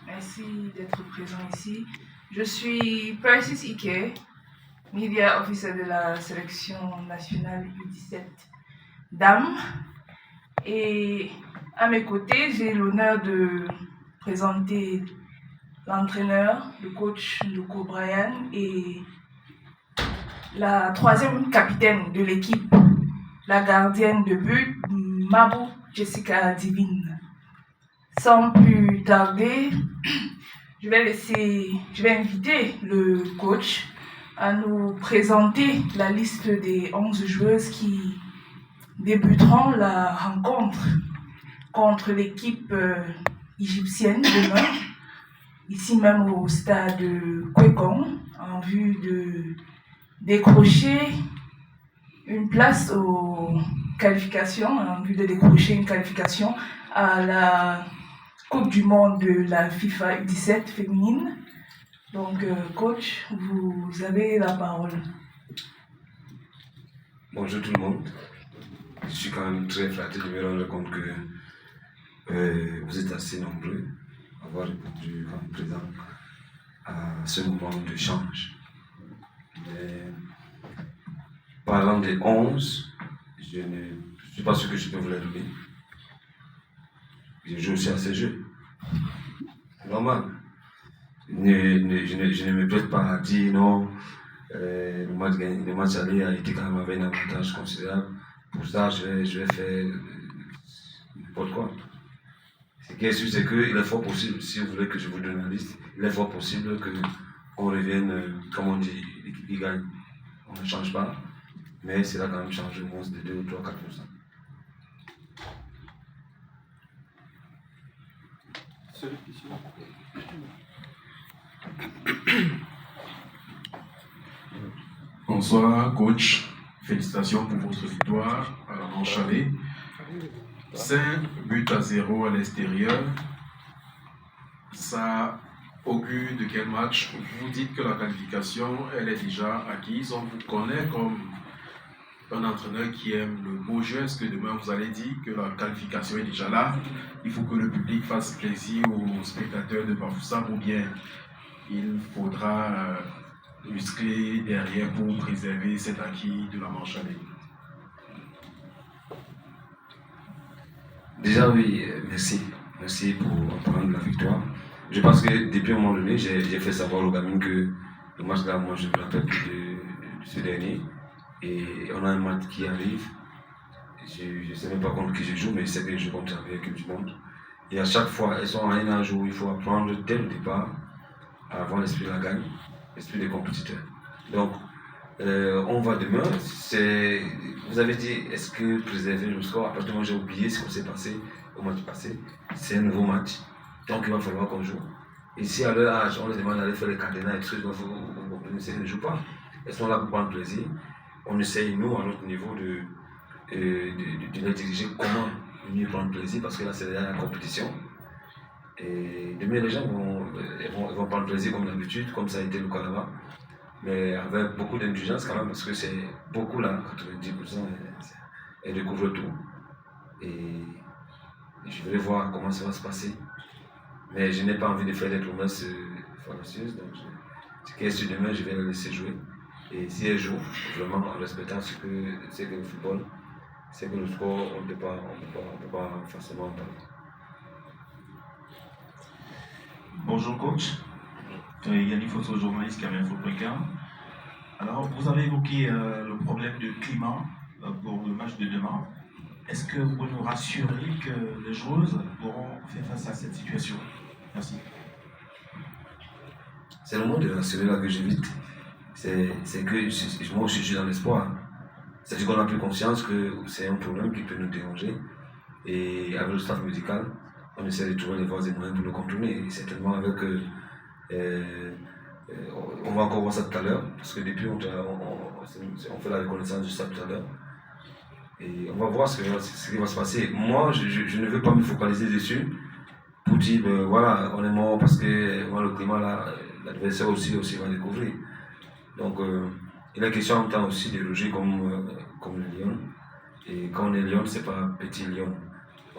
Merci d'être présent ici. Je suis Persis Ike, Media Officer de la sélection nationale U17 Dames. Et à mes côtés, j'ai l'honneur de présenter l'entraîneur, le coach Ndoko Brian et la troisième capitaine de l'équipe, la gardienne de but, Mabou Jessica Divine. Sans plus tarder, je vais inviter le coach à nous présenter la liste des 11 joueuses qui débuteront la rencontre contre l'équipe égyptienne demain, ici même au stade Kwekong, en vue de décrocher une place aux qualifications, en vue de décrocher une qualification à la Coupe du monde de la FIFA U17 féminine. Donc, coach, vous avez la parole. Bonjour tout le monde. Je suis quand même très flatté de me rendre compte que vous êtes assez nombreux à avoir répondu présent à ce moment d'échange. Parlant des 11, je ne suis pas sûr que je peux vous les donner. Je joue aussi à ces jeux. Normal. Je ne me prête pas à dire non. Le match aller a été quand même avec un avantage considérable. Pour ça, je vais faire n'importe quoi. Ce qui est sûr, c'est qu'il est fort possible, si vous voulez que je vous donne la liste, il est fort possible qu'on revienne, comme on dit, l'équipe qui gagne. On ne change pas, mais c'est là quand même changer au moins de 2 ou 3, 4%. Bonsoir coach, félicitations pour votre victoire à la manche aller. 5-0 à l'extérieur. Ça augure de quel match? Vous dites que la qualification elle est déjà acquise. On vous connaît comme un entraîneur qui aime le beau jeu. Est-ce que demain vous allez dire que la qualification est déjà là? Il faut que le public fasse plaisir aux spectateurs de Bafoussam, ou bien il faudra muscler derrière pour préserver cet acquis de la manche aller? Déjà oui, merci. Merci pour prendre la victoire. Je pense que depuis un moment donné, j'ai fait savoir aux gamines que le match là, moi je me rappelle plus de ce dernier. Et on a un match qui arrive. Je ne sais même pas contre qui je joue, mais je sais que je joue contre l'équipe du monde. Et à chaque fois, elles sont à un âge où il faut apprendre dès le départ à avoir l'esprit de la gagne, l'esprit des compétiteurs. Donc, on va demain. Vous avez dit, est-ce que préserver le score? Apparemment, j'ai oublié ce qui s'est passé au match passé. C'est un nouveau match. Donc, il va falloir qu'on joue. Et si à leur âge, on les demande d'aller faire les cadenas et tout ça, ils ne jouent pas. Elles sont là pour prendre plaisir. On essaye, nous, à notre niveau, de les diriger comment mieux prendre plaisir, parce que là, c'est la compétition. Et demain, les gens vont prendre plaisir comme d'habitude, comme ça a été le cas là-bas. Mais avec beaucoup d'indulgence quand même, parce que c'est beaucoup là, 90%, elles découvrent tout. Et je vais voir comment ça va se passer. Mais je n'ai pas envie de faire des promesses fallacieuses, donc ce qui est sûr demain, je vais les laisser jouer. Et si elles jouent, vraiment en respectant ce que le football, c'est que le sport, on ne peut pas forcément en parler. Bonjour coach, Yannick Fosso, journaliste Cameroun Football. Alors vous avez évoqué le problème de climat pour le match de demain. Est-ce que vous pouvez nous rassurer que les joueuses pourront faire face à cette situation? Merci. C'est le mot de rassurer là que j'évite. C'est que moi je suis dans l'espoir. C'est-à-dire qu'on a pris conscience que c'est un problème qui peut nous déranger. Et avec le staff médical, on essaie de trouver les voies et moyens pour le contourner. Et certainement avec... on va encore voir ça tout à l'heure, parce que depuis on fait la reconnaissance du staff tout à l'heure. Et on va voir ce qui va se passer. Moi, je ne veux pas me focaliser dessus pour dire, voilà, on est mort parce que moi, le climat, là, l'adversaire aussi va découvrir. Donc, il est question en même temps aussi de loger comme le lion. Et quand on est lion, c'est pas petit lion.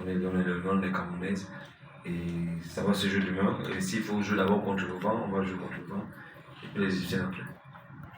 On est lion des Camerounaises. Et ça va se jouer demain. Et s'il faut jouer d'abord contre le vent, on va jouer contre le vent. Et puis les Égyptiens après.